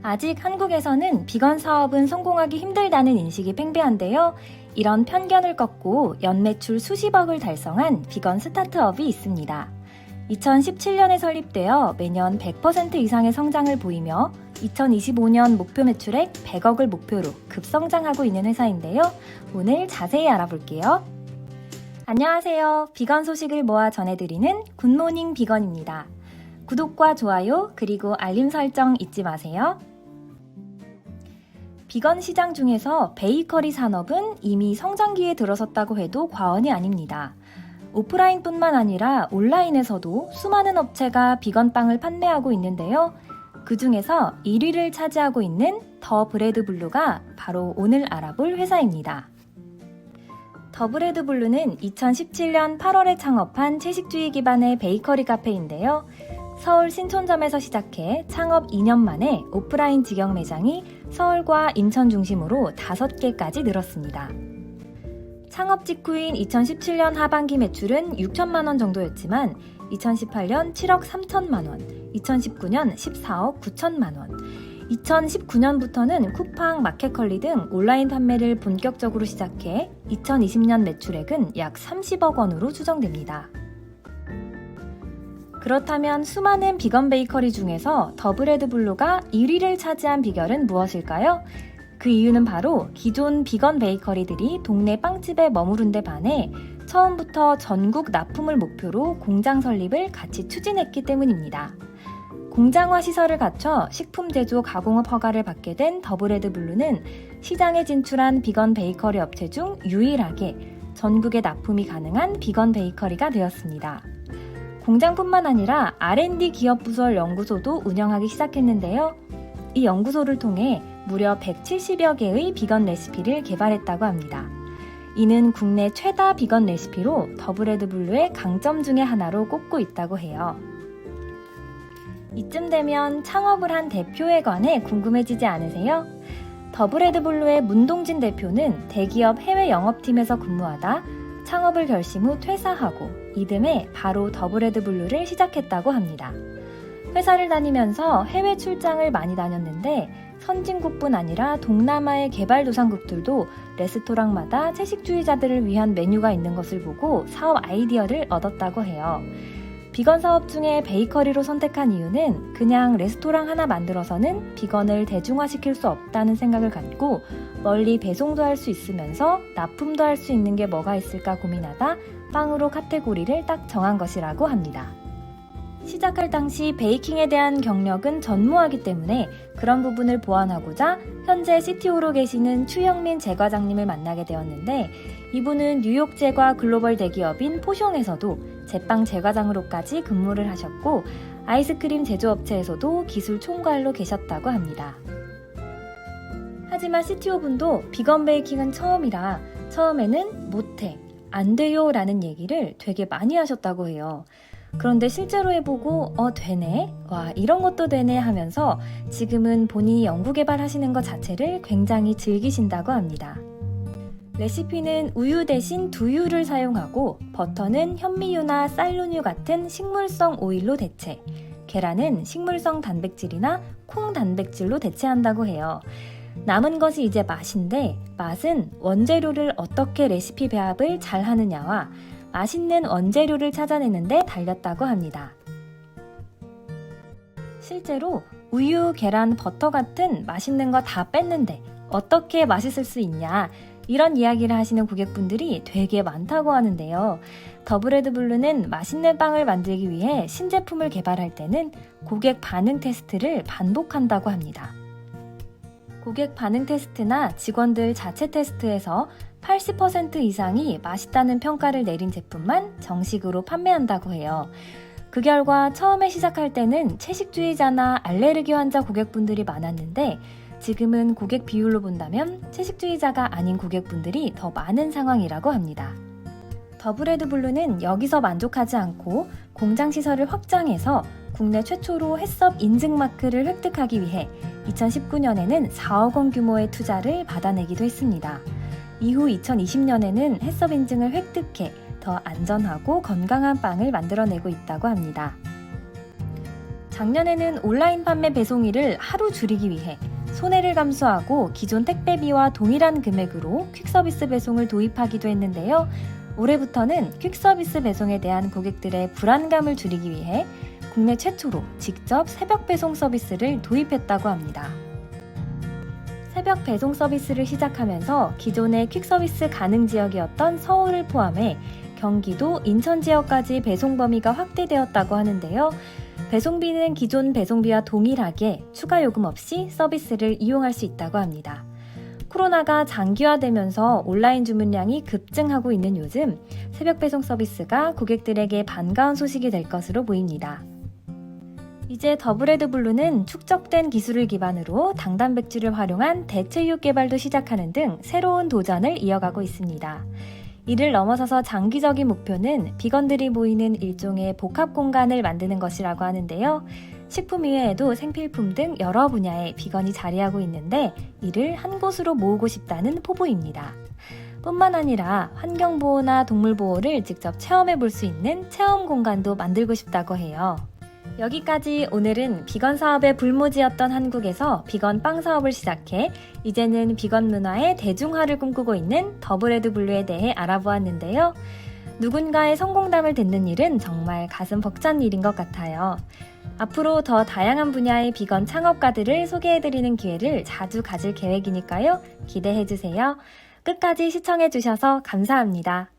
아직 한국에서는 비건 사업은 성공하기 힘들다는 인식이 팽배한데요. 이런 편견을 꺾고 연매출 수십억을 달성한 비건 스타트업이 있습니다. 2017년에 설립되어 매년 100% 이상의 성장을 보이며 2025년 목표 매출액 100억을 목표로 급성장하고 있는 회사인데요. 오늘 자세히 알아볼게요. 안녕하세요. 비건 소식을 모아 전해드리는 굿모닝 비건입니다. 구독과 좋아요 그리고 알림 설정 잊지 마세요. 비건 시장 중에서 베이커리 산업은 이미 성장기에 들어섰다고 해도 과언이 아닙니다. 오프라인뿐만 아니라 온라인에서도 수많은 업체가 비건 빵을 판매하고 있는데요. 그 중에서 1위를 차지하고 있는 더 브레드 블루가 바로 오늘 알아볼 회사입니다. 더 브레드 블루는 2017년 8월에 창업한 채식주의 기반의 베이커리 카페인데요. 서울 신촌점에서 시작해 창업 2년 만에 오프라인 직영 매장이 서울과 인천 중심으로 5개까지 늘었습니다. 창업 직후인 2017년 하반기 매출은 6천만 원 정도였지만 2018년 7억 3천만 원, 2019년 14억 9천만 원, 2019년부터는 쿠팡, 마켓컬리 등 온라인 판매를 본격적으로 시작해 2020년 매출액은 약 30억 원으로 추정됩니다. 그렇다면 수많은 비건 베이커리 중에서 더 브레드 블루가 1위를 차지한 비결은 무엇일까요? 그 이유는 바로 기존 비건 베이커리들이 동네 빵집에 머무른 데 반해 처음부터 전국 납품을 목표로 공장 설립을 같이 추진했기 때문입니다. 공장화 시설을 갖춰 식품 제조 가공업 허가를 받게 된 더 브레드 블루는 시장에 진출한 비건 베이커리 업체 중 유일하게 전국에 납품이 가능한 비건 베이커리가 되었습니다. 공장뿐만 아니라 R&D 기업 부설 연구소도 운영하기 시작했는데요. 이 연구소를 통해 무려 170여 개의 비건 레시피를 개발했다고 합니다. 이는 국내 최다 비건 레시피로 더 브레드 블루의 강점 중의 하나로 꼽고 있다고 해요. 이쯤 되면 창업을 한 대표에 관해 궁금해지지 않으세요? 더 브레드 블루의 문동진 대표는 대기업 해외 영업팀에서 근무하다 창업을 결심 후 퇴사하고 이듬해 바로 더 브레드 블루를 시작했다고 합니다. 회사를 다니면서 해외 출장을 많이 다녔는데 선진국뿐 아니라 동남아의 개발도상국들도 레스토랑마다 채식주의자들을 위한 메뉴가 있는 것을 보고 사업 아이디어를 얻었다고 해요. 비건 사업 중에 베이커리로 선택한 이유는 그냥 레스토랑 하나 만들어서는 비건을 대중화시킬 수 없다는 생각을 갖고 멀리 배송도 할 수 있으면서 납품도 할 수 있는 게 뭐가 있을까 고민하다 빵으로 카테고리를 딱 정한 것이라고 합니다. 시작할 당시 베이킹에 대한 경력은 전무하기 때문에 그런 부분을 보완하고자 현재 CTO로 계시는 추영민 제과장님을 만나게 되었는데 이분은 뉴욕 제과 글로벌 대기업인 포숑에서도 제빵 제과장으로까지 근무를 하셨고 아이스크림 제조업체에서도 기술 총괄로 계셨다고 합니다. 하지만 CTO분도 비건 베이킹은 처음이라 처음에는 못해, 안 돼요 라는 얘기를 되게 많이 하셨다고 해요. 그런데 실제로 해보고 되네? 와 이런 것도 되네 하면서 지금은 본인이 연구개발하시는 것 자체를 굉장히 즐기신다고 합니다. 레시피는 우유 대신 두유를 사용하고 버터는 현미유나 쌀로유 같은 식물성 오일로 대체, 계란은 식물성 단백질이나 콩 단백질로 대체한다고 해요. 남은 것이 이제 맛인데 맛은 원재료를 어떻게 레시피 배합을 잘 하느냐와 맛있는 원재료를 찾아내는데 달렸다고 합니다. 실제로 우유, 계란, 버터 같은 맛있는 거 다 뺐는데 어떻게 맛있을 수 있냐 이런 이야기를 하시는 고객분들이 되게 많다고 하는데요. 더 브레드 블루는 맛있는 빵을 만들기 위해 신제품을 개발할 때는 고객 반응 테스트를 반복한다고 합니다. 고객 반응 테스트나 직원들 자체 테스트에서 80% 이상이 맛있다는 평가를 내린 제품만 정식으로 판매한다고 해요. 그 결과 처음에 시작할 때는 채식주의자나 알레르기 환자 고객분들이 많았는데 지금은 고객 비율로 본다면 채식주의자가 아닌 고객분들이 더 많은 상황이라고 합니다. 더 브레드 블루는 여기서 만족하지 않고 공장 시설을 확장해서 국내 최초로 햇섭 인증 마크를 획득하기 위해 2019년에는 4억 원 규모의 투자를 받아내기도 했습니다. 이후 2020년에는 햇섭 인증을 획득해 더 안전하고 건강한 빵을 만들어내고 있다고 합니다. 작년에는 온라인 판매 배송일을 하루 줄이기 위해 손해를 감수하고 기존 택배비와 동일한 금액으로 퀵서비스 배송을 도입하기도 했는데요. 올해부터는 퀵서비스 배송에 대한 고객들의 불안감을 줄이기 위해 국내 최초로 직접 새벽 배송 서비스를 도입했다고 합니다. 새벽 배송 서비스를 시작하면서 기존의 퀵서비스 가능 지역이었던 서울을 포함해 경기도, 인천 지역까지 배송 범위가 확대되었다고 하는데요. 배송비는 기존 배송비와 동일하게 추가 요금 없이 서비스를 이용할 수 있다고 합니다. 코로나가 장기화되면서 온라인 주문량이 급증하고 있는 요즘 새벽 배송 서비스가 고객들에게 반가운 소식이 될 것으로 보입니다. 이제 더브레드블루는 축적된 기술을 기반으로 당단백질을 활용한 대체육 개발도 시작하는 등 새로운 도전을 이어가고 있습니다. 이를 넘어서서 장기적인 목표는 비건들이 모이는 일종의 복합 공간을 만드는 것이라고 하는데요. 식품 이외에도 생필품 등 여러 분야에 비건이 자리하고 있는데 이를 한 곳으로 모으고 싶다는 포부입니다. 뿐만 아니라 환경보호나 동물보호를 직접 체험해 볼 수 있는 체험 공간도 만들고 싶다고 해요. 여기까지 오늘은 비건 사업의 불모지였던 한국에서 비건 빵 사업을 시작해 이제는 비건 문화의 대중화를 꿈꾸고 있는 더브레드블루에 대해 알아보았는데요. 누군가의 성공담을 듣는 일은 정말 가슴 벅찬 일인 것 같아요. 앞으로 더 다양한 분야의 비건 창업가들을 소개해드리는 기회를 자주 가질 계획이니까요. 기대해주세요. 끝까지 시청해주셔서 감사합니다.